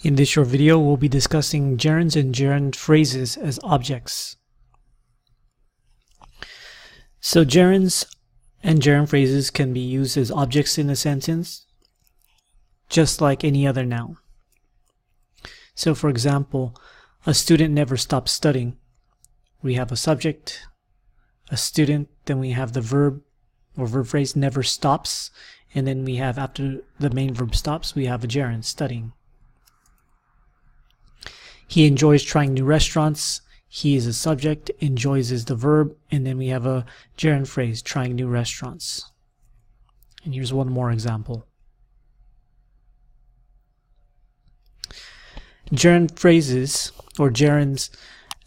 In this short video, we'll be discussing gerunds and gerund phrases as objects. So gerunds and gerund phrases can be used as objects in a sentence, just like any other noun. So for example, a student never stops studying. We have a subject, a student, then we have the verb or verb phrase never stops, and then we have, after the main verb stops, we have a gerund, studying. He enjoys trying new restaurants. He is a subject, enjoys is the verb, and then we have a gerund phrase, trying new restaurants. And here's one more example. Gerund phrases, or gerunds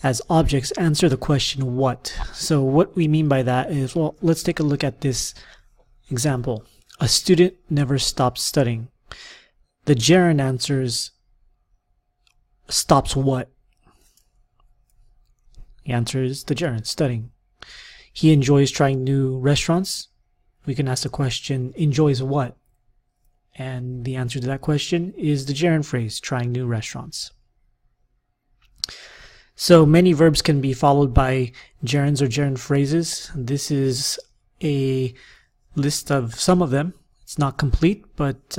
as objects, answer the question what. So what we mean by that is, well, let's take a look at this example. A student never stops studying. The gerund answers stops what? The answer is the gerund, studying. He enjoys trying new restaurants. We can ask the question, enjoys what? And the answer to that question is the gerund phrase, trying new restaurants. So many verbs can be followed by gerunds or gerund phrases. This is a list of some of them. It's not complete, but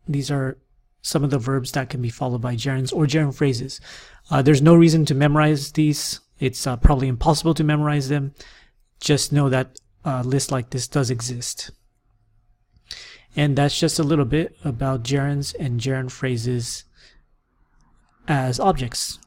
these are some of the verbs that can be followed by gerunds or gerund phrases. There's no reason to memorize these. It's probably impossible to memorize them. Just know that a list like this does exist. And that's just a little bit about gerunds and gerund phrases as objects.